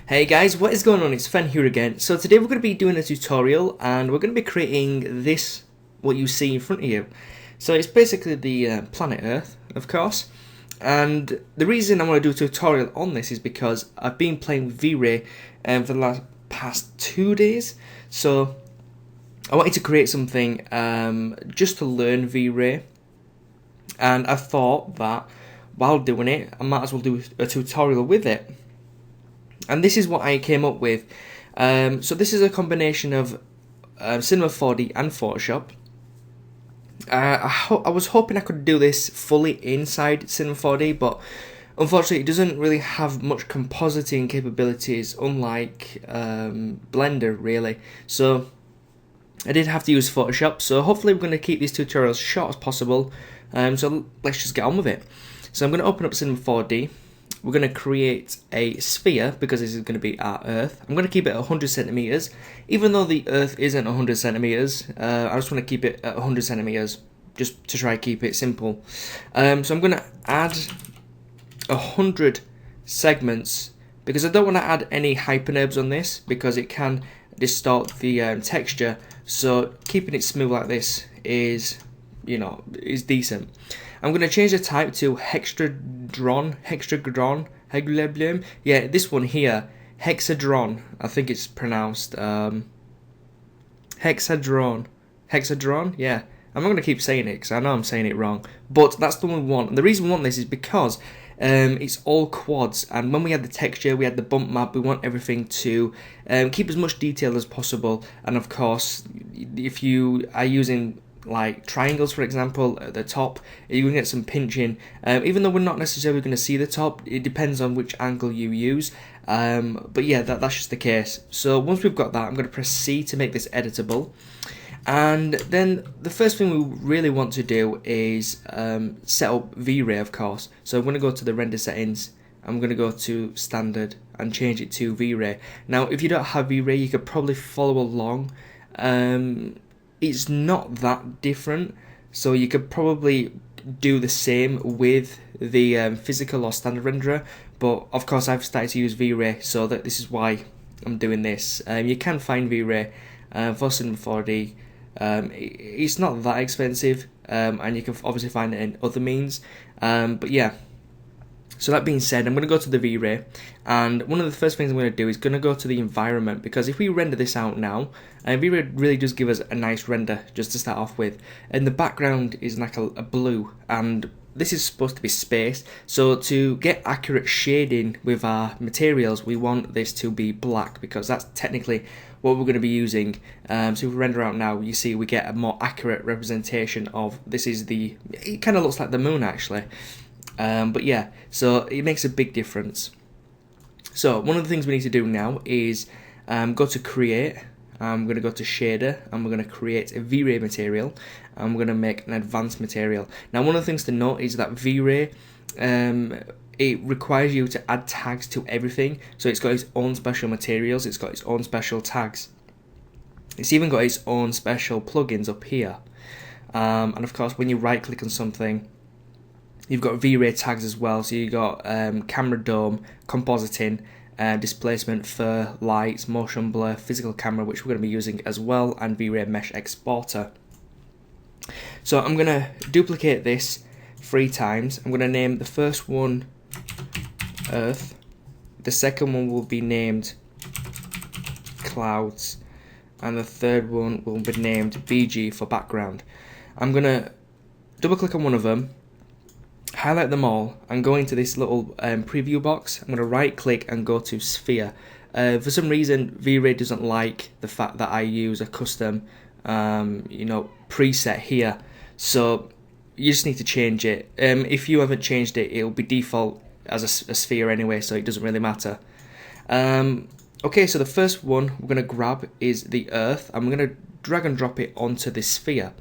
Hey guys, what is going on? It's Fen here again. So today we're going to be doing a tutorial and we're going to be creating this, what you see in front of you. So it's basically the planet Earth, of course. And the reason I want to do a tutorial on this is because I've been playing with Vray for the past 2 days. So I wanted to create something just to learn Vray. And I thought that while doing it, I might as well do a tutorial with it. And this is what I came up with. So this is a combination of Cinema 4D and Photoshop. I was hoping I could do this fully inside Cinema 4D, but unfortunately it doesn't really have much compositing capabilities, unlike Blender really. So I did have to use Photoshop. So hopefully we're going to keep these tutorials short as possible. So let's just get on with it. So I'm going to open up Cinema 4D. We're going to create a sphere because this is going to be our Earth. I'm going to keep it at 100 centimeters, even though the Earth isn't 100 centimeters. I just want to keep it at 100 centimeters just to try to keep it simple. So I'm going to add 100 segments because I don't want to add any hypernerbs on this because it can distort the texture. So keeping it smooth like this is, is decent. I'm going to change the type to hexadron. Yeah, this one here, hexadron. I think it's pronounced hexadron. Yeah. I'm not going to keep saying it because I know I'm saying it wrong. But that's the one we want. And the reason we want this is because it's all quads. And when we had the texture, we had the bump map, we want everything to keep as much detail as possible. And of course, if you are using like triangles, for example, at the top, you can get some pinching. Even though we're not necessarily going to see the top, it depends on which angle you use. But yeah, that's just the case. So once we've got that, I'm going to press C to make this editable. And then the first thing we really want to do is set up V-Ray, of course. So I'm going to go to the render settings. I'm going to go to standard and change it to V-Ray. Now, if you don't have V-Ray, you could probably follow along. It's not that different, so you could probably do the same with the physical or standard renderer, but of course I've started to use V-Ray, so that this is why I'm doing this. You can find V-Ray for Cinema 4D. It's not that expensive, and you can obviously find it in other means, but yeah. So that being said, I'm going to go to the V-Ray, and one of the first things I'm going to do is going to go to the environment, because if we render this out now, V-Ray really does give us a nice render just to start off with, and the background is like a blue, and this is supposed to be space, so to get accurate shading with our materials, we want this to be black, because that's technically what we're going to be using. So if we render out now, you see we get a more accurate representation of, it kind of looks like the moon actually. But yeah, so it makes a big difference. So one of the things we need to do now is go to create. I'm going to go to shader, and we're going to create a V-Ray material, and we're going to make an advanced material. Now, one of the things to note is that V-Ray, it requires you to add tags to everything. So it's got its own special materials, it's got its own special tags. It's even got its own special plugins up here. And of course, when you right click on something, you've got V-Ray tags as well, so you've got camera dome, compositing, displacement, fur, lights, motion blur, physical camera, which we're going to be using as well, and V-Ray mesh exporter. So I'm going to duplicate this 3 times. I'm going to name the first one Earth, the second one will be named Clouds, and the third one will be named BG for background. I'm going to double click on one of them, highlight them all, and go into this little preview box. I'm going to right click and go to sphere. For some reason, V-Ray doesn't like the fact that I use a custom preset here, so you just need to change it. If you haven't changed it, it'll be default as a sphere anyway, so it doesn't really matter. Okay, so the first one we're going to grab is the Earth, and we're going to drag and drop it onto this sphere.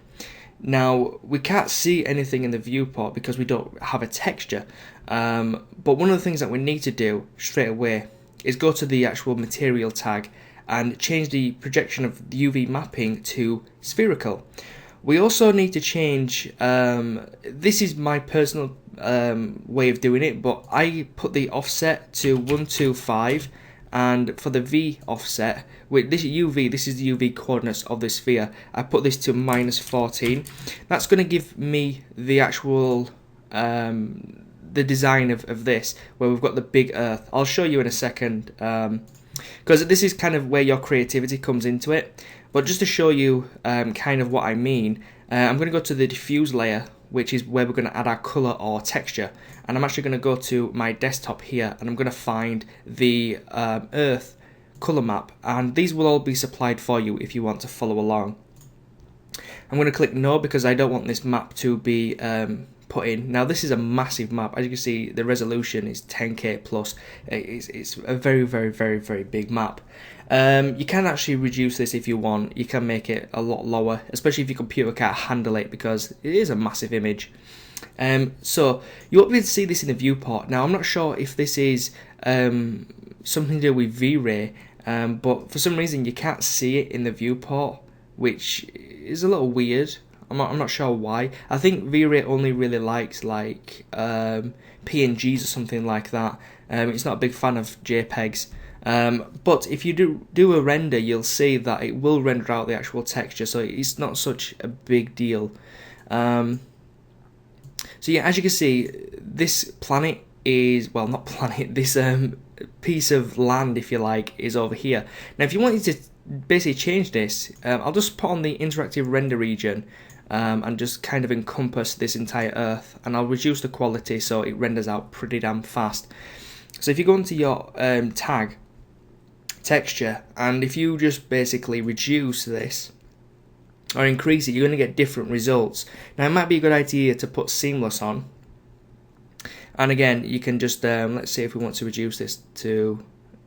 Now, we can't see anything in the viewport because we don't have a texture, but one of the things that we need to do straight away is go to the actual material tag and change the projection of the UV mapping to spherical. We also need to change, this is my personal way of doing it, but I put the offset to 125 and for the V offset, with this UV, this is the UV coordinates of the sphere, I put this to -14. That's going to give me the actual the design of this, where we've got the big Earth. I'll show you in a second, because this is kind of where your creativity comes into it. But just to show you kind of what I mean, I'm going to go to the diffuse layer, which is where we're going to add our color or texture. And I'm actually going to go to my desktop here, and I'm going to find the Earth color map, and these will all be supplied for you if you want to follow along. I'm going to click no because I don't want this map to be put in. Now this is a massive map. As you can see, the resolution is 10K plus. It's a very, very, very, very big map. You can actually reduce this if you want. You can make it a lot lower, especially if your computer can't handle it, because it is a massive image. So you won't be able to see this in the viewport. Now I'm not sure if this is something to do with Vray, but for some reason you can't see it in the viewport, which is a little weird. I'm not sure why. I think Vray only really likes like PNGs or something like that. It's not a big fan of JPEGs. But if you do a render, you'll see that it will render out the actual texture, so it's not such a big deal. So yeah, as you can see, this planet is, well, not planet, this piece of land, if you like, is over here. Now if you wanted to basically change this, I'll just put on the interactive render region and just kind of encompass this entire Earth, and I'll reduce the quality so it renders out pretty damn fast. So if you go into your tag, texture, and if you just basically reduce this or increase it, you're going to get different results. Now it might be a good idea to put seamless on, and again you can just let's see if we want to reduce this to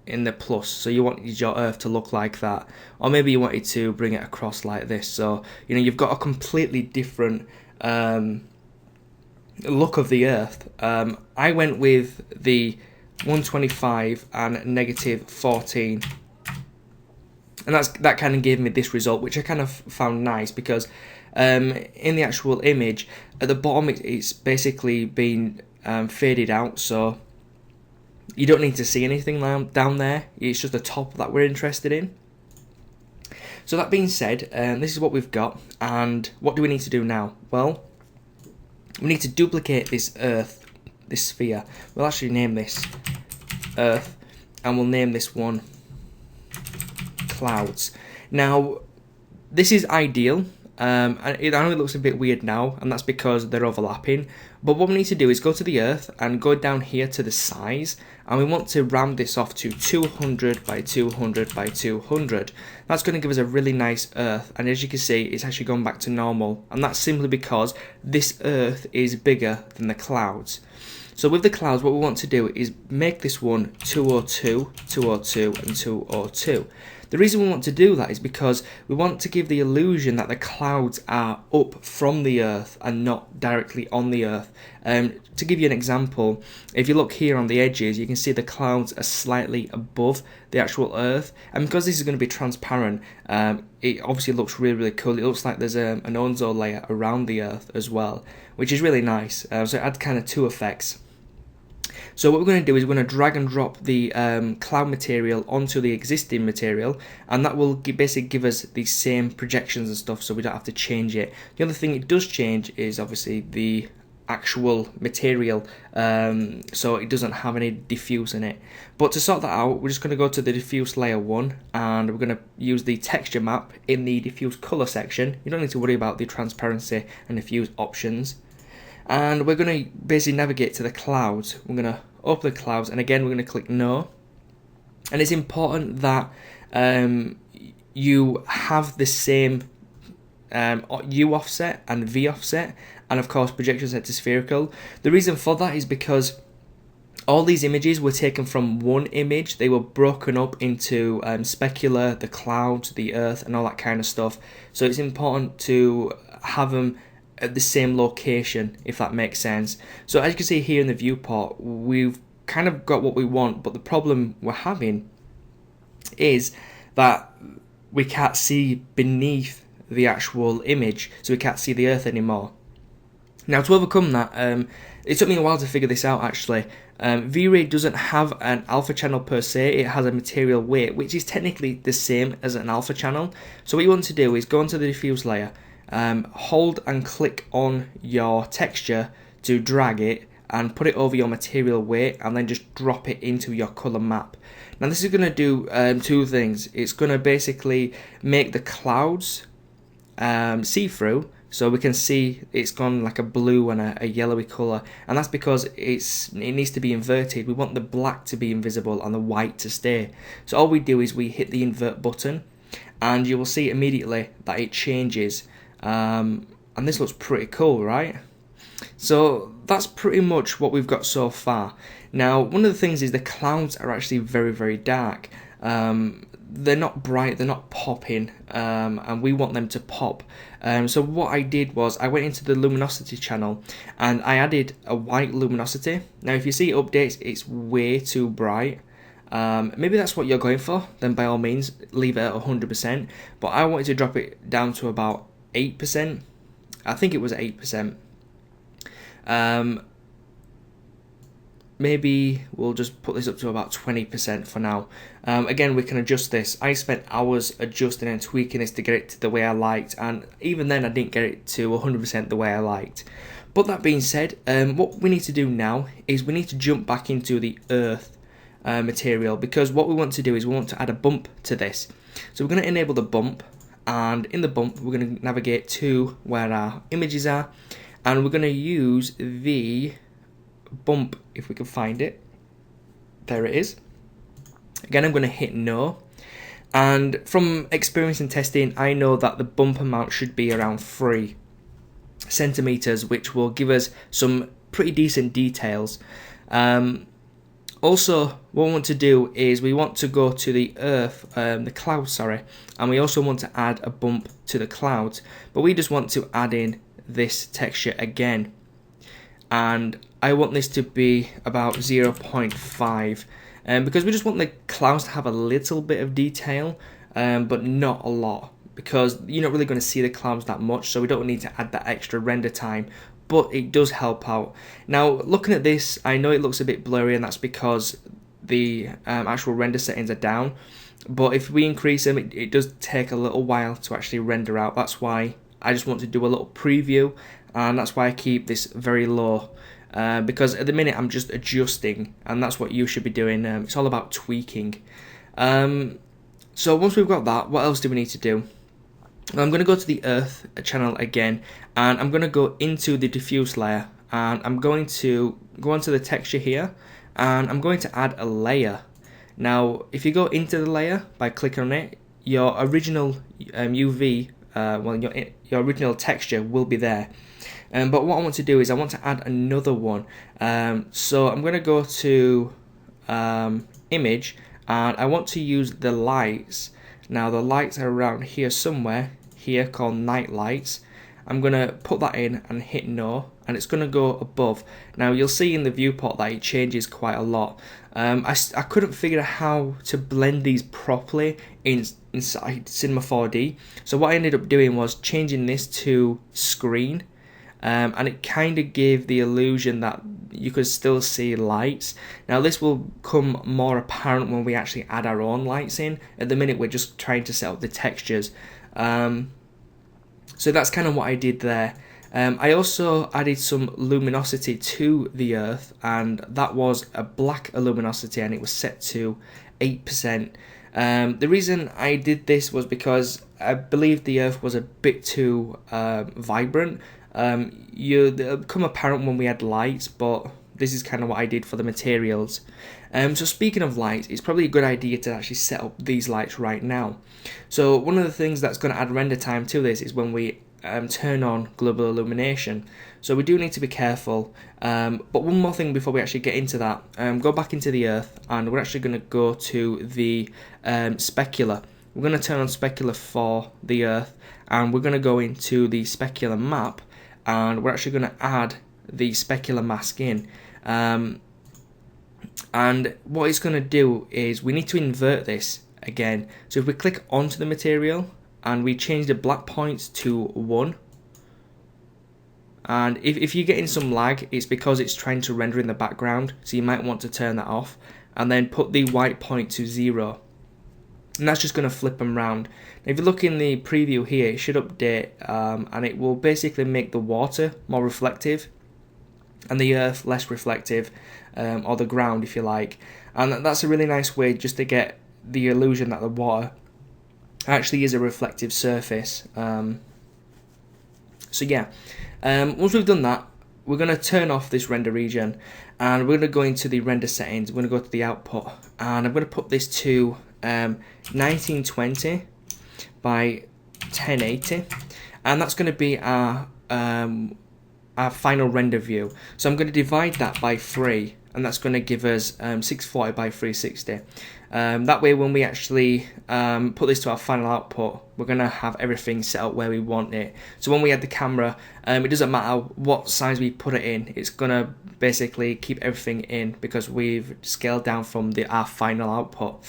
in the plus, so you want your Earth to look like that, or maybe you wanted to bring it across like this, so you know you've got a completely different look of the Earth. I went with the 125 and -14, and that kind of gave me this result, which I kind of found nice, because in the actual image at the bottom it's basically been faded out, so you don't need to see anything down there. It's just the top that we're interested in. So that being said, this is what we've got, and what do we need to do now? Well, we need to duplicate this Earth, this sphere. We'll actually name this Earth, and we'll name this one Clouds. Now this is ideal. I know it looks a bit weird now, and that's because they're overlapping, but what we need to do is go to the Earth and go down here to the size, and we want to round this off to 200 by 200 by 200. That's going to give us a really nice Earth, and as you can see, it's actually gone back to normal, and that's simply because this Earth is bigger than the clouds. So with the clouds, what we want to do is make this one 202, 202, and 202. The reason we want to do that is because we want to give the illusion that the clouds are up from the Earth and not directly on the Earth. To give you an example, if you look here on the edges, you can see the clouds are slightly above the actual Earth, and because this is going to be transparent, it obviously looks really, really cool. It looks like there's an ozone layer around the Earth as well, which is really nice. So it adds kind of two effects. So what we're going to do is we're going to drag and drop the cloud material onto the existing material, and that will basically give us the same projections and stuff, so we don't have to change it. The other thing it does change is obviously the actual material, so it doesn't have any diffuse in it. But to sort that out, we're just going to go to the diffuse layer 1, and we're going to use the texture map in the diffuse color section. You don't need to worry about the transparency and diffuse options. And we're going to basically navigate to the clouds. We're going to open the clouds, and again we're going to click no. And it's important that you have the same U offset and V offset, and of course projection set to spherical. The reason for that is because all these images were taken from one image. They were broken up into specular, the clouds, the Earth, and all that kind of stuff. So it's important to have them at the same location, if that makes sense. So as you can see here in the viewport, we've kind of got what we want, but the problem we're having is that we can't see beneath the actual image, so we can't see the Earth anymore. Now, to overcome that, it took me a while to figure this out actually. Vray doesn't have an alpha channel per se, it has a material weight, which is technically the same as an alpha channel. So what you want to do is go onto the diffuse layer, hold and click on your texture to drag it and put it over your material weight, and then just drop it into your color map. Now this is going to do two things. It's going to basically make the clouds see-through, so we can see it's gone like a blue and a yellowy colour, and that's because it needs to be inverted. We want the black to be invisible and the white to stay. So all we do is we hit the invert button, and you will see immediately that it changes, and this looks pretty cool, right? So that's pretty much what we've got so far. Now, one of the things is the clouds are actually very, very dark. They're not bright, they're not popping, and we want them to pop. So what I did was I went into the luminosity channel and I added a white luminosity. Now if you see updates, it's way too bright. Maybe that's what you're going for, then by all means leave it at 100%, but I wanted to drop it down to about 8%. I think it was 8%. Maybe we'll just put this up to about 20% for now. Again, we can adjust this. I spent hours adjusting and tweaking this to get it to the way I liked, and even then I didn't get it to 100% the way I liked. But that being said, what we need to do now is we need to jump back into the earth material, because what we want to do is we want to add a bump to this. So we're going to enable the bump, and in the bump we're going to navigate to where our images are, and we're going to use the bump, if we can find it. There it is. Again, I'm going to hit no, and from experience and testing I know that the bump amount should be around 3 centimeters, which will give us some pretty decent details. Also, what we want to do is we want to go to the earth, the clouds, sorry, and we also want to add a bump to the clouds, but we just want to add in this texture again, and I want this to be about 0.5, because we just want the clouds to have a little bit of detail, but not a lot, because you're not really going to see the clouds that much, so we don't need to add that extra render time, but it does help out. Now, looking at this, I know it looks a bit blurry, and that's because the actual render settings are down, but if we increase them, it does take a little while to actually render out. That's why I just want to do a little preview, and that's why I keep this very low, because at the minute I'm just adjusting, and that's what you should be doing. It's all about tweaking. So once we've got that, what else do we need to do? I'm going to go to the earth channel again, and I'm going to go into the diffuse layer, and I'm going to go onto the texture here, and I'm going to add a layer. Now if you go into the layer by clicking on it, your original UV, your original texture will be there. But what I want to do is I want to add another one. So I'm going to go to image, and I want to use the lights. Now the lights are around here somewhere, here, called night lights. I'm going to put that in and hit no, and it's going to go above. Now you'll see in the viewport that it changes quite a lot. I couldn't figure out how to blend these properly inside Cinema 4D, so what I ended up doing was changing this to screen, and it kind of gave the illusion that you could still see lights. Now this will come more apparent when we actually add our own lights in. At the minute we're just trying to set up the textures. So that's kind of what I did there. I also added some luminosity to the earth, and that was a black luminosity, and it was set to 8%. The reason I did this was because I believe the earth was a bit too vibrant. It'll become apparent when we add lights, but this is kind of what I did for the materials. So speaking of lights, it's probably a good idea to actually set up these lights right now. So one of the things that's going to add render time to this is when we turn on global illumination. So we do need to be careful. But one more thing before we actually get into that, go back into the earth, and we're actually going to go to the specular. We're going to turn on specular for the earth, and we're going to go into the specular map, and we're actually going to add the specular mask in. And what it's going to do is we need to invert this again. So if we click onto the material and we change the black points to 1, and if you're getting some lag, it's because it's trying to render in the background, so you might want to turn that off, and then put the white point to 0, and that's just going to flip them around. Now, if you look in the preview here, it should update, and it will basically make the water more reflective and the earth less reflective, or the ground if you like, and that's a really nice way just to get the illusion that the water actually is a reflective surface. So yeah, once we've done that, we're going to turn off this render region, and we're going to go into the render settings. We're going to go to the output, and I'm going to put this to 1920 by 1080, and that's going to be our final render view. So I'm going to divide that by 3, and that's going to give us 640 by 360. That way, when we actually put this to our final output, we're going to have everything set up where we want it. So when we add the camera, it doesn't matter what size we put it in, it's going to basically keep everything in because we've scaled down from our final output.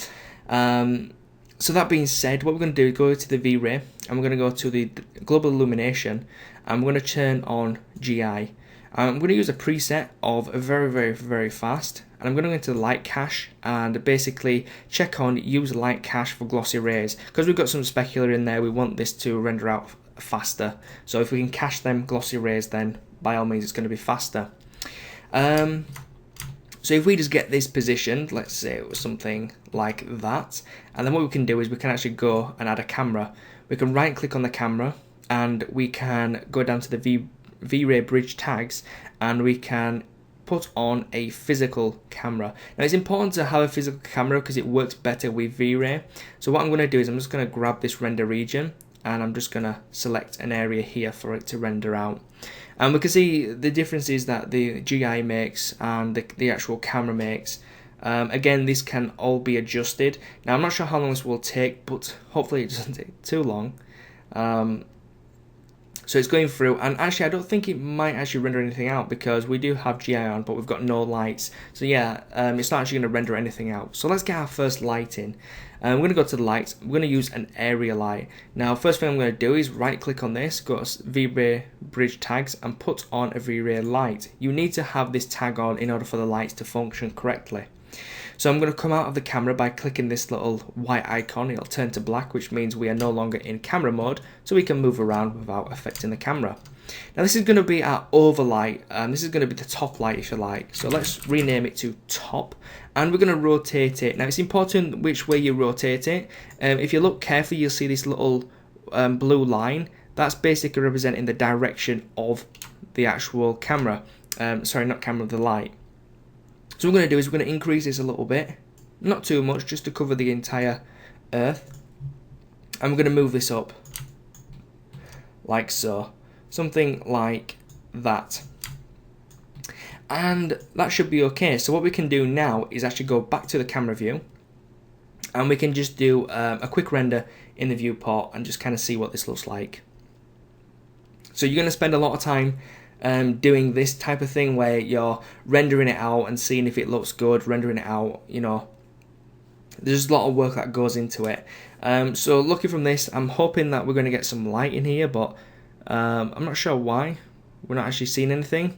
So that being said, what we're going to do is go to the V-Ray, and we're going to go to the global illumination, and we're going to turn on GI. I'm going to use a preset of very fast, and I'm going to go into the light cache and basically check on use light cache for glossy rays, because we've got some specular in there. We want this to render out faster, so if we can cache them glossy rays, then by all means it's going to be faster. So if we just get this positioned, let's say it was something like that, and then what we can do is we can actually go and add a camera. We can right click on the camera, and we can go down to the V-Ray bridge tags, and we can put on a physical camera. Now it's important to have a physical camera because it works better with V-Ray. So what I'm going to do is I'm just going to grab this render region, and I'm just going to select an area here for it to render out. And we can see the differences that the GI makes and the actual camera makes. Again, this can all be adjusted. Now I'm not sure how long this will take, but hopefully it doesn't take too long. So it's going through, and actually I don't think it might actually render anything out because we do have GI on, but we've got no lights. So yeah, it's not actually going to render anything out. So let's get our first light in. We're going to go to the lights. We're going to use an area light. Now, first thing I'm going to do is right click on this, go to V-Ray bridge tags, and put on a V-Ray light. You need to have this tag on in order for the lights to function correctly. So I'm going to come out of the camera by clicking this little white icon. It'll turn to black, which means we are no longer in camera mode, so we can move around without affecting the camera. Now this is going to be our overlight, this is going to be the top light if you like. So let's rename it to top, and we're going to rotate it. Now it's important which way you rotate it. If you look carefully, you'll see this little blue line. That's basically representing the direction of the actual camera. Sorry, not camera, the light. So what we're going to do is we're going to increase this a little bit, not too much, just to cover the entire earth. And we're going to move this up, like so. Something like that. And that should be okay. So what we can do now is actually go back to the camera view, and we can just do a quick render in the viewport and just kind of see what this looks like. So you're going to spend a lot of time doing this type of thing where you're rendering it out and seeing if it looks good, rendering it out, you know. There's a lot of work that goes into it. So looking from this, I'm hoping that we're going to get some light in here, but I'm not sure why we're not actually seeing anything.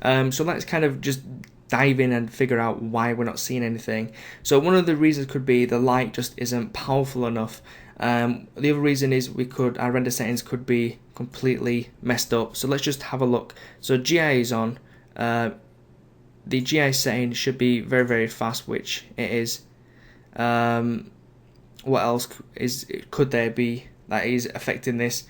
So let's kind of just dive in and figure out why we're not seeing anything. So one of the reasons could be the light just isn't powerful enough. The other reason is our render settings could be completely messed up. So let's just have a look. So GI is on. The GI setting should be very fast, which it is. What else could there be that is affecting this?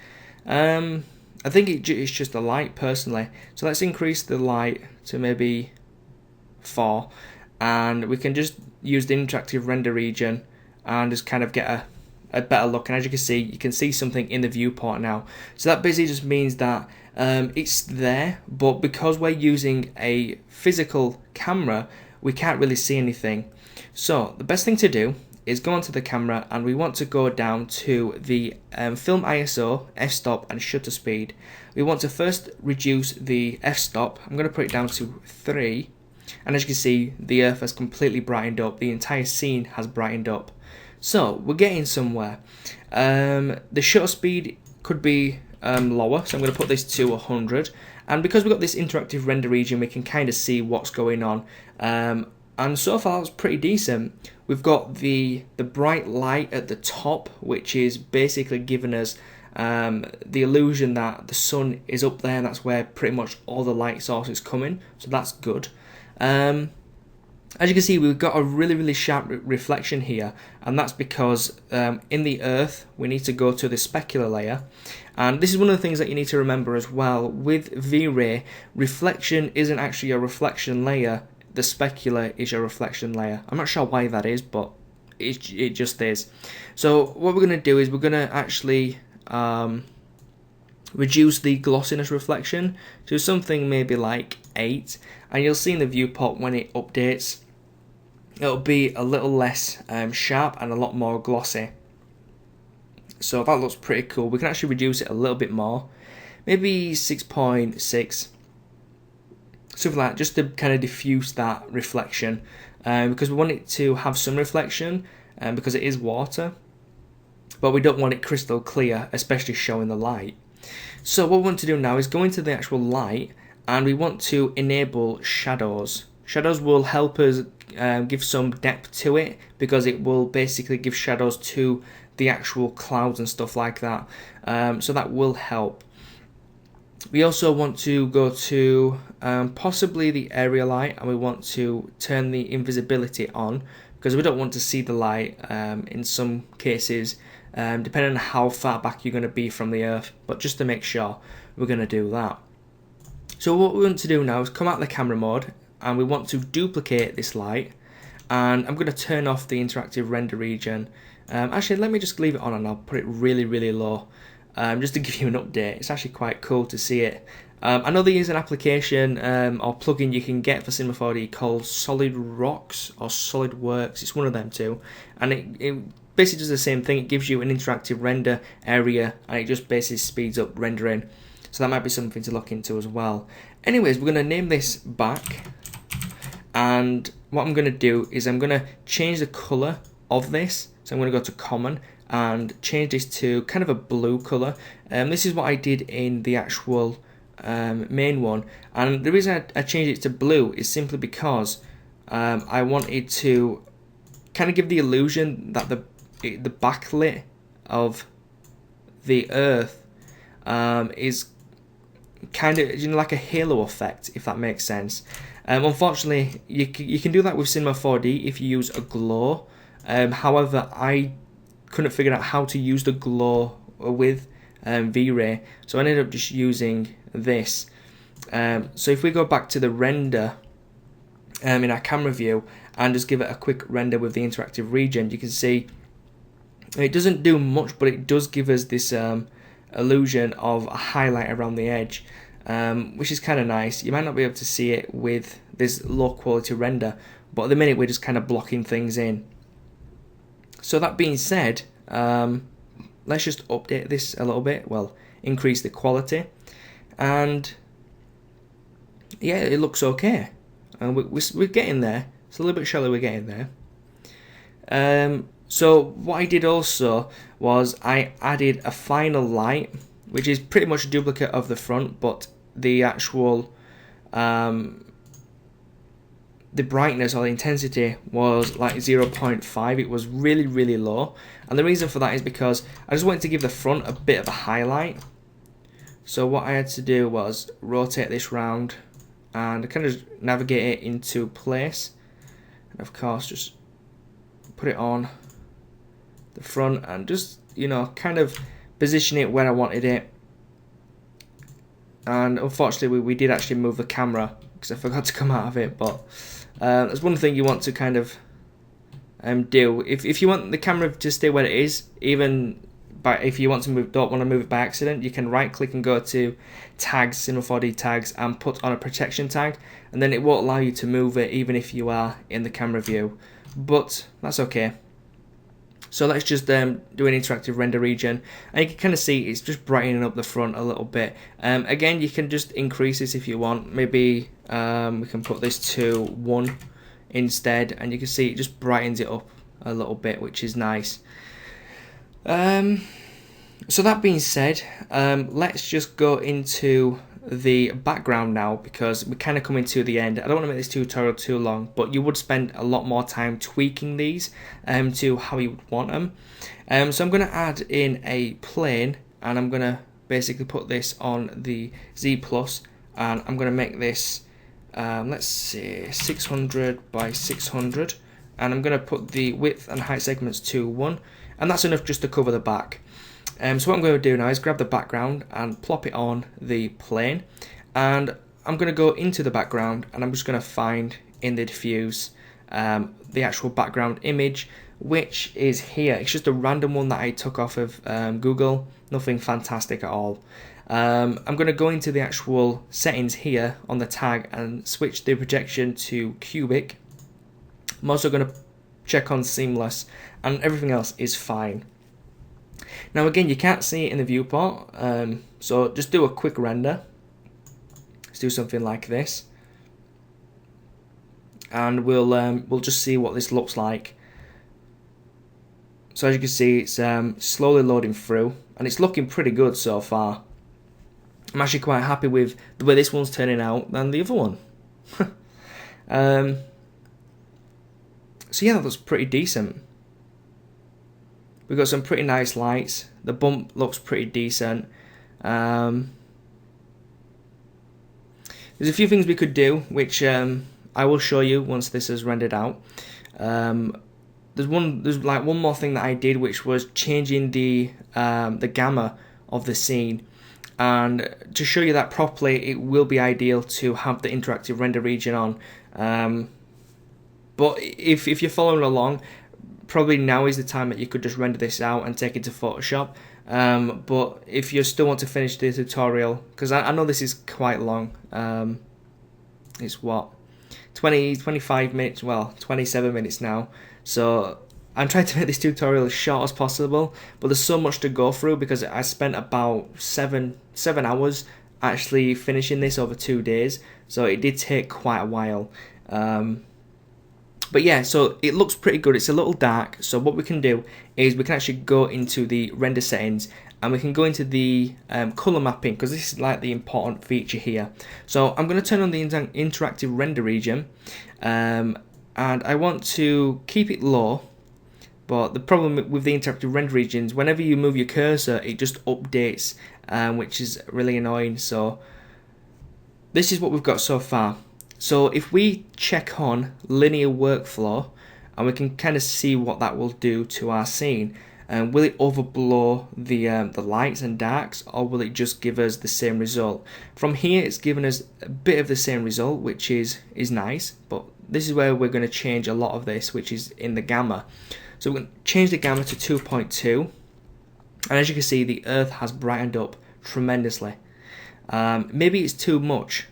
I think it's just the light personally. So let's increase the light to maybe 4, and we can just use the interactive render region and just kind of get a better look. And as you can see something in the viewport now. So that basically just means that it's there, but because we're using a physical camera, we can't really see anything. So the best thing to do is go onto the camera, and we want to go down to the film ISO, f-stop and shutter speed. We want to first reduce the f-stop. I'm going to put it down to 3, and as you can see, the earth has completely brightened up. The entire scene has brightened up. So we're getting somewhere. The shutter speed could be lower, so I'm going to put this to 100, And because we've got this interactive render region, we can kind of see what's going on. And so far it's pretty decent. We've got the bright light at the top, which is basically giving us the illusion that the sun is up there, and that's where pretty much all the light source is coming, so that's good. As you can see, we've got a really sharp reflection here, and that's because in the earth we need to go to the specular layer. And this is one of the things that you need to remember as well. With V-Ray, reflection isn't actually a reflection layer, the specular is your reflection layer. I'm not sure why that is, but it just is. So what we're going to do is we're going to actually reduce the glossiness reflection to something maybe like 8, and you'll see in the viewport when it updates it'll be a little less sharp and a lot more glossy. So that looks pretty cool. We can actually reduce it a little bit more, maybe 6.6, something like that, just to kind of diffuse that reflection, because we want it to have some reflection because it is water, but we don't want it crystal clear, especially showing the light. So what we want to do now is go into the actual light, and we want to enable shadows. Shadows will help us give some depth to it, because it will basically give shadows to the actual clouds and stuff like that. So that will help. We also want to go to possibly the area light, and we want to turn the invisibility on, because we don't want to see the light in some cases, depending on how far back you're going to be from the earth, but just to make sure, we're going to do that. So what we want to do now is come out of the camera mode, and we want to duplicate this light, and I'm going to turn off the interactive render region. Actually, let me just leave it on, and I'll put it really low, just to give you an update. It's actually quite cool to see it. I know there is an application or plugin you can get for Cinema 4D called Solid Rocks or SolidWorks. It's one of them two, and it basically does the same thing. It gives you an interactive render area, and it just basically speeds up rendering. So that might be something to look into as well. Anyways, we're going to name this back, and what I'm going to do is I'm going to change the colour of this. So I'm going to go to common and change this to kind of a blue colour. This is what I did in the actual main one, and the reason I changed it to blue is simply because I wanted to kind of give the illusion that the backlit of the earth is kind of, you know, like a halo effect, if that makes sense. Unfortunately, you can do that with Cinema 4D if you use a glow. However, I couldn't figure out how to use the glow with V-Ray, so I ended up just using this. So if we go back to the render in our camera view and just give it a quick render with the interactive region, you can see it doesn't do much, but it does give us this illusion of a highlight around the edge, which is kind of nice. You might not be able to see it with this low quality render, but at the minute we're just kind of blocking things in. So that being said, let's just update this a little bit, well, increase the quality, and yeah, it looks okay, and we're getting there. It's a little bit shallow, we're getting there. So what I did also was I added a final light, which is pretty much a duplicate of the front, but the actual the brightness or the intensity was like 0.5. It was really low, and the reason for that is because I just wanted to give the front a bit of a highlight. So what I had to do was rotate this round and kind of navigate it into place, and of course just put it on the front and just, you know, kind of position it where I wanted it. And unfortunately we did actually move the camera because I forgot to come out of it, but that's one thing you want to kind of do. If you want the camera to stay where it is, even if you want to don't want to move it by accident, you can right click and go to tags, Cinema 4D tags, and put on a protection tag, and then it won't allow you to move it even if you are in the camera view, but that's okay. So let's just do an interactive render region, and you can kind of see it's just brightening up the front a little bit. Again, you can just increase this if you want. Maybe we can put this to 1 instead, and you can see it just brightens it up a little bit, which is nice. So that being said, let's just go into the background now because we're kind of coming to the end. I don't want to make this tutorial too long, but you would spend a lot more time tweaking these to how you would want them. So I'm going to add in a plane, and I'm going to basically put this on the Z plus, and I'm going to make this let's see, 600 by 600, and I'm going to put the width and height segments to 1, and that's enough just to cover the back. So what I'm going to do now is grab the background and plop it on the plane, and I'm going to go into the background, and I'm just going to find in the diffuse the actual background image, which is here. It's just a random one that I took off of Google, nothing fantastic at all. I'm going to go into the actual settings here on the tag and switch the projection to cubic. I'm also going to check on seamless, and everything else is fine. Now again, you can't see it in the viewport, so just do a quick render. Let's do something like this, and we'll just see what this looks like. So as you can see, it's slowly loading through, and it's looking pretty good so far. I'm actually quite happy with the way this one's turning out than the other one. So yeah, that looks pretty decent. We've got some pretty nice lights. The bump looks pretty decent. There's a few things we could do, which I will show you once this is rendered out. There's like one more thing that I did, which was changing the gamma of the scene. And to show you that properly, it will be ideal to have the interactive render region on. But if you're following along, probably now is the time that you could just render this out and take it to Photoshop. But if you still want to finish the tutorial, because I know this is quite long, it's what, 25 minutes, well 27 minutes now, so I'm trying to make this tutorial as short as possible, but there's so much to go through because I spent about seven hours actually finishing this over 2 days, so it did take quite a while. But yeah, so it looks pretty good. It's a little dark, so what we can do is we can actually go into the render settings, and we can go into the color mapping, because this is like the important feature here. So I'm going to turn on the interactive render region, and I want to keep it low. But the problem with the interactive render regions, whenever you move your cursor, it just updates, which is really annoying. So this is what we've got so far. So if we check on linear workflow, and we can kind of see what that will do to our scene, will it overblow the lights and darks, or will it just give us the same result? From here, it's given us a bit of the same result, which is nice, but this is where we're going to change a lot of this, which is in the gamma. So we're going to change the gamma to 2.2, and as you can see, the earth has brightened up tremendously. Maybe it's too much,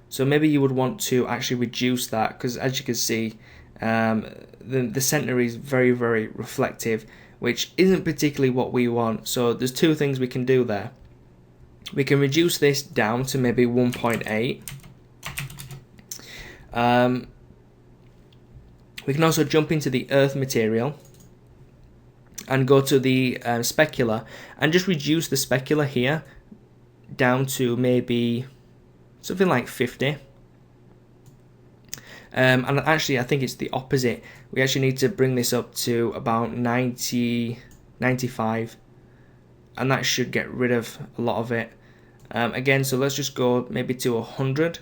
so maybe you would want to actually reduce that, because as you can see, the center is very, very reflective, which isn't particularly what we want. So there's two things we can do there. We can reduce this down to maybe 1.8. We can also jump into the earth material and go to the specular and just reduce the specular here down to maybe something like 50. And actually I think it's the opposite. We actually need to bring this up to about 90, 95, and that should get rid of a lot of it. Again, so let's just go maybe to 100.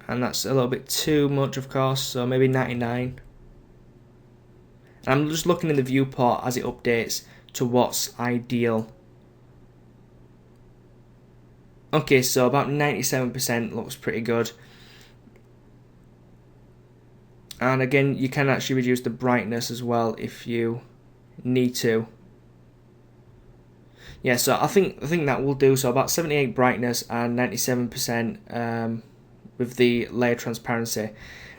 And that's a little bit too much, of course, so maybe 99. And I'm just looking in the viewport as it updates to what's ideal. Okay, so about 97% looks pretty good. And again, you can actually reduce the brightness as well if you need to. Yeah, so I think that will do. So about 78 brightness and 97% with the layer transparency.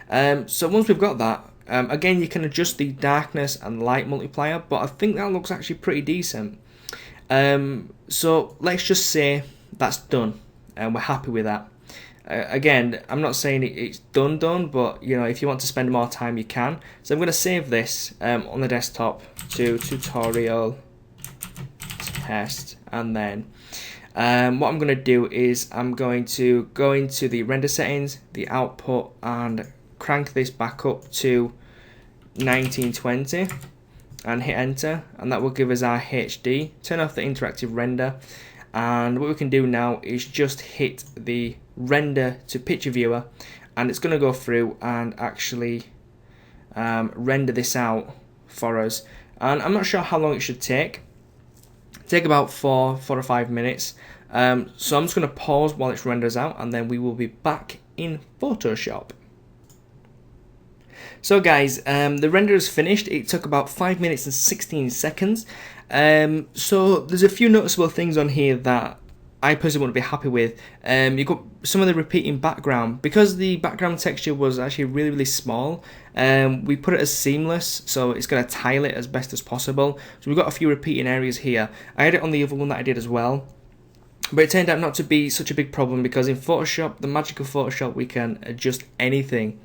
So once we've got that, again, you can adjust the darkness and light multiplier, but I think that looks actually pretty decent. So let's just say that's done, and we're happy with that. Again, I'm not saying it's done, but you know, if you want to spend more time, you can. So I'm going to save this on the desktop to tutorial test, and then What I'm going to do is I'm going to go into the render settings, the output, and crank this back up to 1920 and hit enter, and that will give us our HD. Turn off the interactive render, and what we can do now is just hit the render to picture viewer, and it's going to go through and actually render this out for us. And I'm not sure how long it should take about 4 or 5 minutes. So I'm just going to pause while it renders out, and then we will be back in Photoshop. So guys, the render is finished. It took about 5 minutes and 16 seconds. So there's a few noticeable things on here that I personally wouldn't be happy with. You've got some of the repeating background. Because the background texture was actually really small, we put it as seamless, so it's going to tile it as best as possible. So we've got a few repeating areas here. I had it on the other one that I did as well, but it turned out not to be such a big problem, because in Photoshop, the magic of Photoshop, we can adjust anything.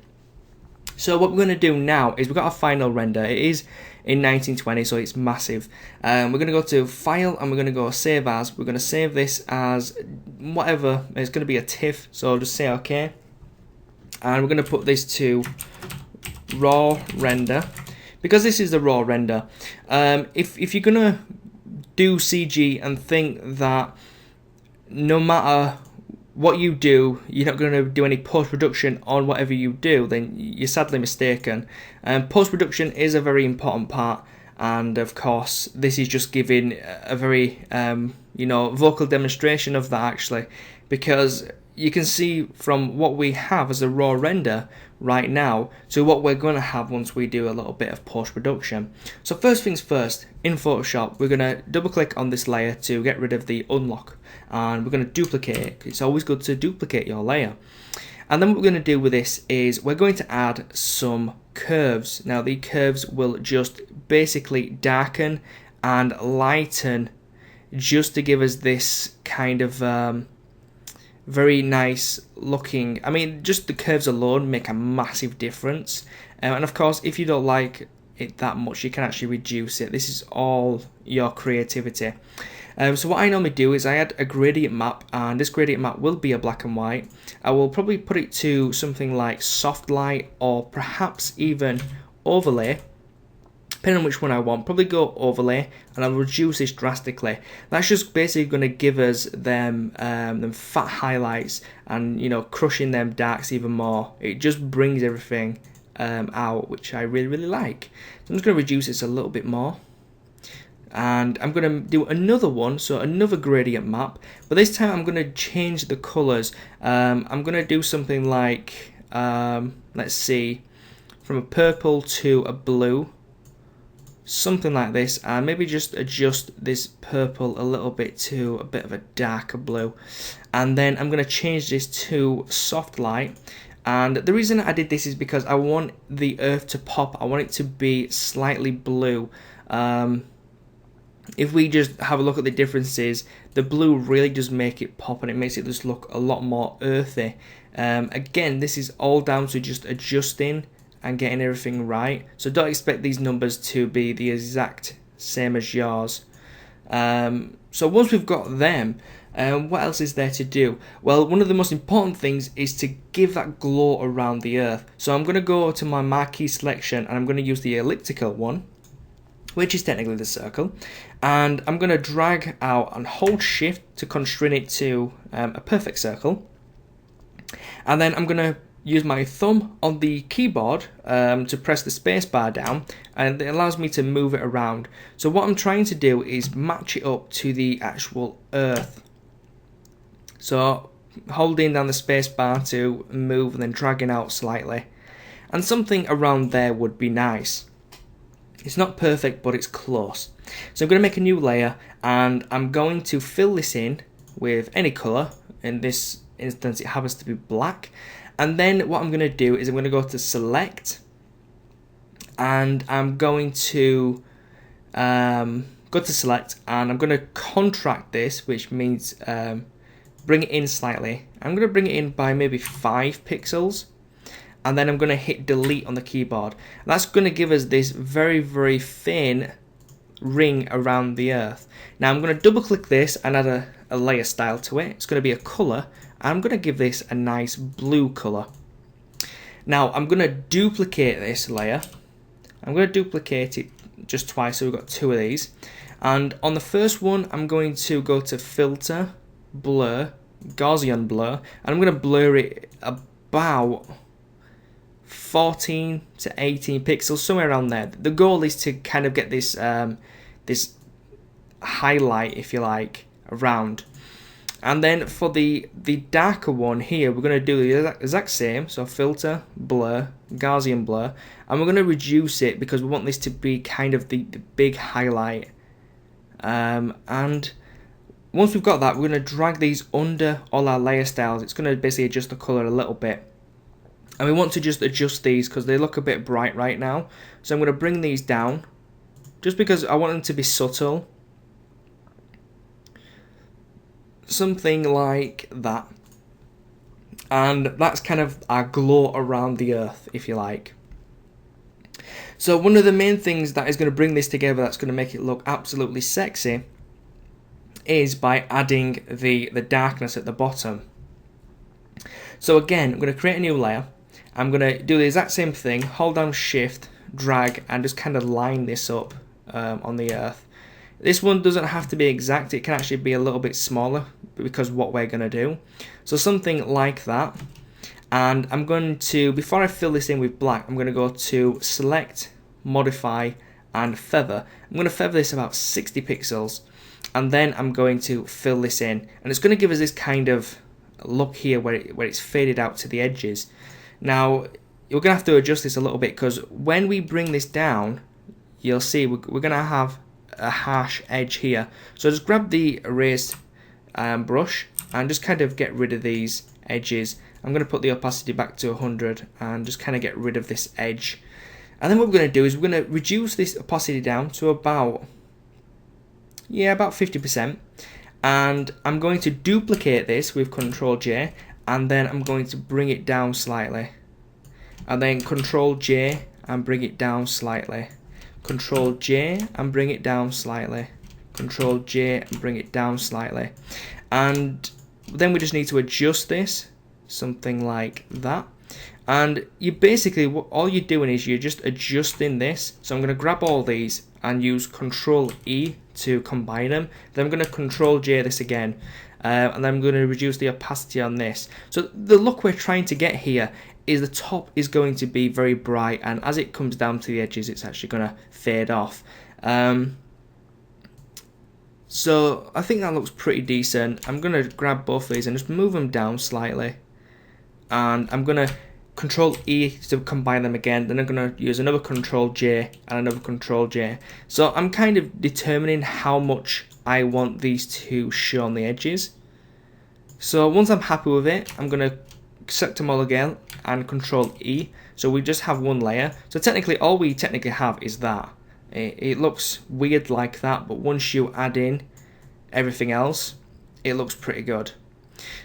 So what we're going to do now is we've got our final render. It is in 1920, so it's massive. We're going to go to File, and we're going to go Save As. We're going to save this as whatever. It's going to be a TIFF, so I'll just say OK. And we're going to put this to Raw Render, because this is the raw render. If you're going to do CG and think that no matter what you do, you're not going to do any post-production on whatever you do, then you're sadly mistaken. Post-production is a very important part, and of course this is just giving a very vocal demonstration of that, actually, because you can see from what we have as a raw render right now to what we're going to have once we do a little bit of post-production. So first things first, in Photoshop we're going to double click on this layer to get rid of the unlock, and we're going to duplicate it. It's always good to duplicate your layer. And then what we're going to do with this is we're going to add some curves. Now the curves will just basically darken and lighten, just to give us this kind of very nice looking. I mean, just the curves alone make a massive difference. And of course, if you don't like it that much, you can actually reduce it. This is all your creativity. So what I normally do is I add a gradient map, and this gradient map will be a black and white. I will probably put it to something like soft light, or perhaps even overlay, depending on which one I want. Probably go overlay, and I'll reduce this drastically. That's just basically going to give us them fat highlights, and crushing them darks even more. It just brings everything out, which I really like. So I'm just going to reduce this a little bit more, and I'm going to do another one, so another gradient map, but this time I'm going to change the colors. I'm going to do something like let's see, from a purple to a blue, something like this, and maybe just adjust this purple a little bit to a bit of a darker blue. And then I'm going to change this to soft light, and the reason I did this is because I want the earth to pop. I want it to be slightly blue. If we just have a look at the differences, the blue really does make it pop, and it makes it just look a lot more earthy. Again, this is all down to just adjusting and getting everything right, so don't expect these numbers to be the exact same as yours. So once we've got them, what else is there to do? Well, one of the most important things is to give that glow around the earth. So I'm going to go to my Marquee selection, and I'm going to use the elliptical one, which is technically the circle, and I'm going to drag out and hold shift to constrain it to a perfect circle. And then I'm going to use my thumb on the keyboard to press the space bar down, and it allows me to move it around. So what I'm trying to do is match it up to the actual earth. So holding down the space bar to move, and then dragging out slightly, and something around there would be nice. It's not perfect, but it's close. So I'm going to make a new layer, and I'm going to fill this in with any colour. In this instance it happens to be black. And then what I'm going to do is I'm going to go to select, and I'm going to go to select, and I'm going to contract this, which means bring it in slightly. I'm going to bring it in by maybe 5 pixels, and then I'm going to hit delete on the keyboard. That's going to give us this very thin ring around the earth. Now I'm going to double click this and add a layer style to it. It's going to be a colour. I'm going to give this a nice blue colour. Now I'm going to duplicate this layer. I'm going to duplicate it just twice, so we've got 2 of these. And on the first one, I'm going to go to Filter, Blur, Gaussian Blur, and I'm going to blur it about 14 to 18 pixels, somewhere around there. The goal is to kind of get this this highlight, if you like, around. And then for the darker one here, we're going to do the exact same. So Filter, Blur, Gaussian Blur, and we're going to reduce it because we want this to be kind of the big highlight. And once we've got that, we're going to drag these under all our layer styles. It's going to basically adjust the color a little bit. And we want to just adjust these because they look a bit bright right now. So I'm going to bring these down just because I want them to be subtle. Something like that. And that's kind of our glow around the earth, if you like. So one of the main things that is going to bring this together, that's going to make it look absolutely sexy, is by adding the darkness at the bottom. So again, I'm going to create a new layer. I'm going to do the exact same thing, hold down shift, drag, and just kind of line this up on the earth. This one doesn't have to be exact, it can actually be a little bit smaller because what we're going to do. So something like that. And I'm going to, before I fill this in with black, I'm going to go to Select, Modify, and Feather. I'm going to feather this about 60 pixels. And then I'm going to fill this in. And it's going to give us this kind of look here where it's faded out to the edges. Now, you're going to have to adjust this a little bit because when we bring this down, you'll see we're going to have a harsh edge here. So just grab the erase brush and just kind of get rid of these edges. I'm going to put the opacity back to 100 and just kind of get rid of this edge. And then what we're going to do is we're going to reduce this opacity down to about 50%. And I'm going to duplicate this with Ctrl J, and then I'm going to bring it down slightly. And then Ctrl J and bring it down slightly. Ctrl J and bring it down slightly. Ctrl J and bring it down slightly. And then we just need to adjust this, something like that. And you basically, all you're doing is you're just adjusting this. So I'm going to grab all these and use Ctrl E to combine them. Then I'm going to Ctrl J this again. And then I'm going to reduce the opacity on this. So the look we're trying to get here is the top is going to be very bright, and as it comes down to the edges, it's actually going to fade off. So I think that looks pretty decent. I'm going to grab both of these and just move them down slightly. And I'm going to Ctrl E to combine them again. Then I'm going to use another Ctrl J and another Ctrl J. So I'm kind of determining how much I want these to show on the edges. So once I'm happy with it, I'm going to select them all again and Ctrl E. So we just have one layer. So technically, all we technically have is that. It looks weird like that, but once you add in everything else, it looks pretty good.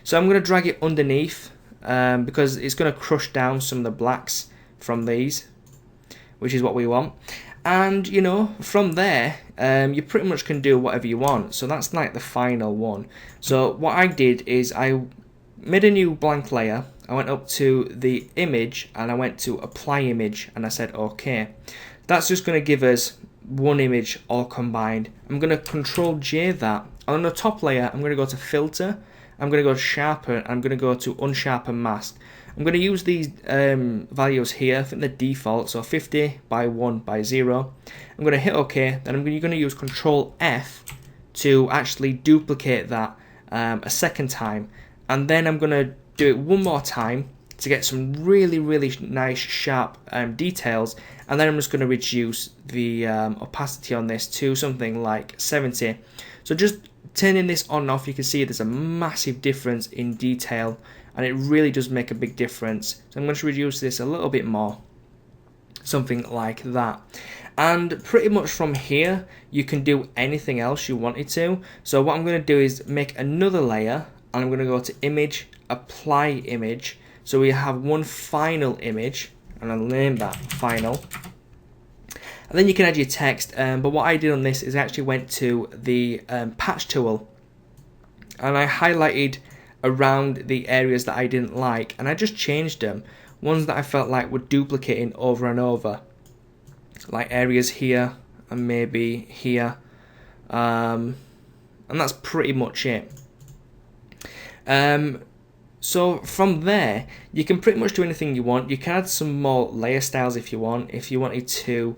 So I'm going to drag it underneath because it's going to crush down some of the blacks from these, which is what we want. And you know, from there, you pretty much can do whatever you want. So that's like the final one. So what I did is I made a new blank layer. I went up to the image and I went to apply image and I said okay. That's just going to give us one image all combined. I'm going to Ctrl J that. On the top layer, I'm going to go to filter. I'm going to go to sharpen. I'm going to go to unsharpen mask. I'm going to use these values here. I think they're default, so 50 by 1 by 0. I'm going to hit OK. Then I'm going to use Ctrl F to actually duplicate that a second time. And then I'm going to do it one more time to get some really nice sharp details, and then I'm just going to reduce the opacity on this to something like 70. So just turning this on and off, you can see there's a massive difference in detail, and it really does make a big difference. So I'm going to reduce this a little bit more, something like that. And pretty much from here you can do anything else you wanted to. So what I'm going to do is make another layer, and I'm going to go to image, apply image. So we have one final image, and I'll name that final. and then you can add your text. But what I did on this is I actually went to the patch tool, and I highlighted around the areas that I didn't like, and I just changed them, ones that I felt like were duplicating over and over, like areas here and maybe here, and that's pretty much it. So from there, you can pretty much do anything you want. You can add some more layer styles if you want. If you wanted to,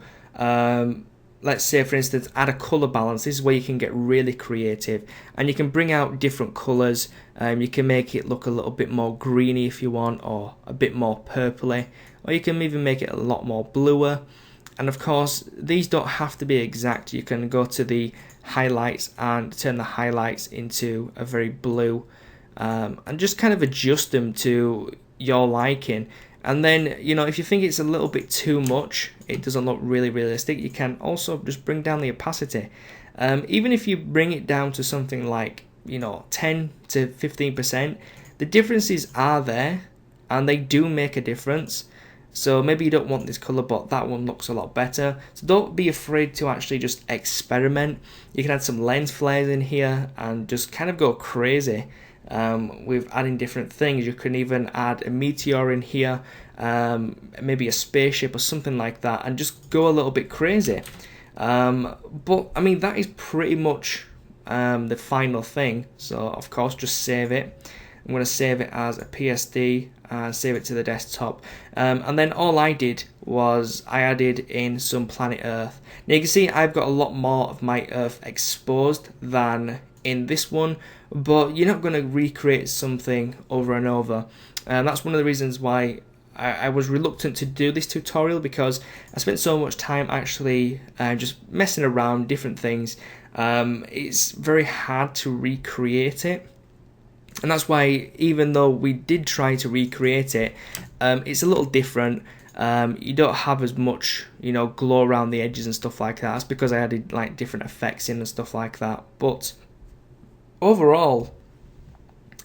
let's say for instance, add a color balance. This is where you can get really creative, and you can bring out different colors. You can make it look a little bit more greeny if you want, or a bit more purpley, or you can even make it a lot more bluer. And of course, these don't have to be exact. You can go to the highlights and turn the highlights into a very blue, and just kind of adjust them to your liking. And then, you know, if you think it's a little bit too much, it doesn't look really realistic, you can also just bring down the opacity. Even if you bring it down to something like, you know, 10 to 15%, the differences are there, and they do make a difference. So maybe you don't want this colour, but that one looks a lot better. So don't be afraid to actually just experiment. You can add some lens flares in here and just kind of go crazy with adding different things. You can even add a meteor in here, maybe a spaceship or something like that, and just go a little bit crazy. But I mean, that is pretty much the final thing. So of course, just save it. I'm going to save it as a PSD and save it to the desktop. And then all I did was I added in some planet Earth. Now you can see I've got a lot more of my Earth exposed than in this one, but you're not going to recreate something over and over. And that's one of the reasons why I was reluctant to do this tutorial, because I spent so much time actually just messing around different things. It's very hard to recreate it. And that's why, even though we did try to recreate it, it's a little different. You don't have as much, you know, glow around the edges and stuff like that. That's because I added like different effects in and stuff like that. But overall,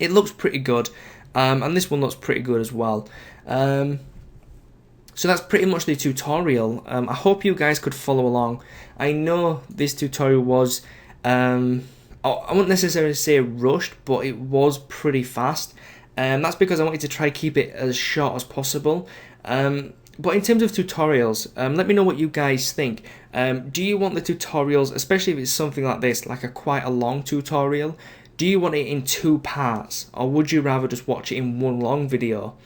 it looks pretty good, and this one looks pretty good as well. So that's pretty much the tutorial. I hope you guys could follow along. I know this tutorial was I wouldn't necessarily say rushed, but it was pretty fast. That's because I wanted to try keep it as short as possible. But in terms of tutorials, let me know what you guys think. Do you want the tutorials, especially if it's something like this, like quite a long tutorial, do you want it in 2 parts, or would you rather just watch it in one long video?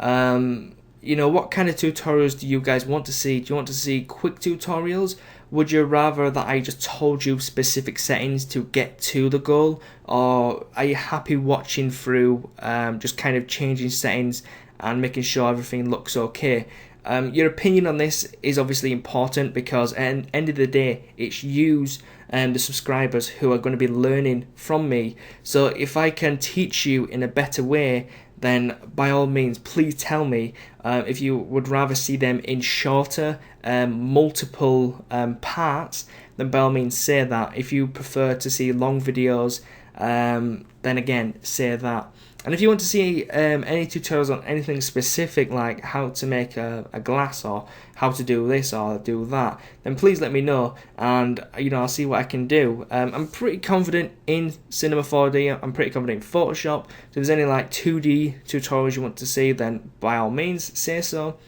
You know, what kind of tutorials do you guys want to see? Do you want to see quick tutorials? Would you rather that I just told you specific settings to get to the goal? Or are you happy watching through, just kind of changing settings and making sure everything looks okay? Your opinion on this is obviously important, because at the end of the day, it's you and the subscribers who are going to be learning from me. So if I can teach you in a better way, then by all means, please tell me. If you would rather see them in shorter, multiple parts, then by all means say that. If you prefer to see long videos, then again, say that. And if you want to see any tutorials on anything specific, like how to make a glass, or how to do this or do that, then please let me know, and you know, I'll see what I can do. I'm pretty confident in Cinema 4D. I'm pretty confident in Photoshop. So if there's any like 2D tutorials you want to see, then by all means say so.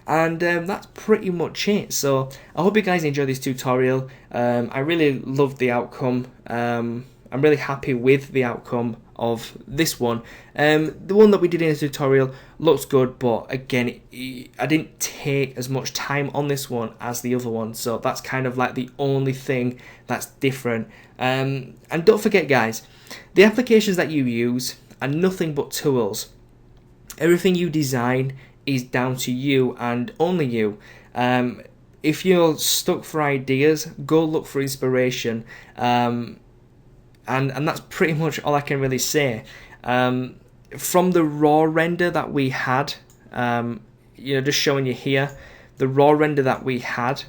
And that's pretty much it. So I hope you guys enjoy this tutorial. I really loved the outcome. I'm really happy with the outcome of this one. The one that we did in the tutorial looks good, but again, I didn't take as much time on this one as the other one, so that's kind of like the only thing that's different. And don't forget, guys, the applications that you use are nothing but tools. Everything you design is down to you and only you. If you're stuck for ideas, go look for inspiration. And that's pretty much all I can really say. From the raw render that we had, you know, just showing you here, the raw render that we had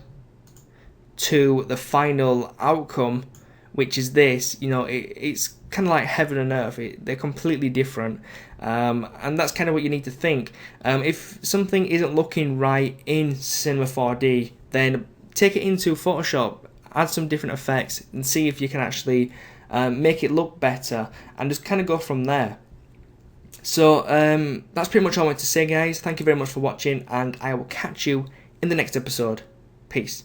to the final outcome, which is this, you know, it's kind of like heaven and earth. They're completely different, and that's kind of what you need to think. If something isn't looking right in Cinema 4D, then take it into Photoshop, add some different effects, and see if you can actually make it look better, and just kind of go from there. So that's pretty much all I wanted to say, guys. Thank you very much for watching, and I will catch you in the next episode. Peace.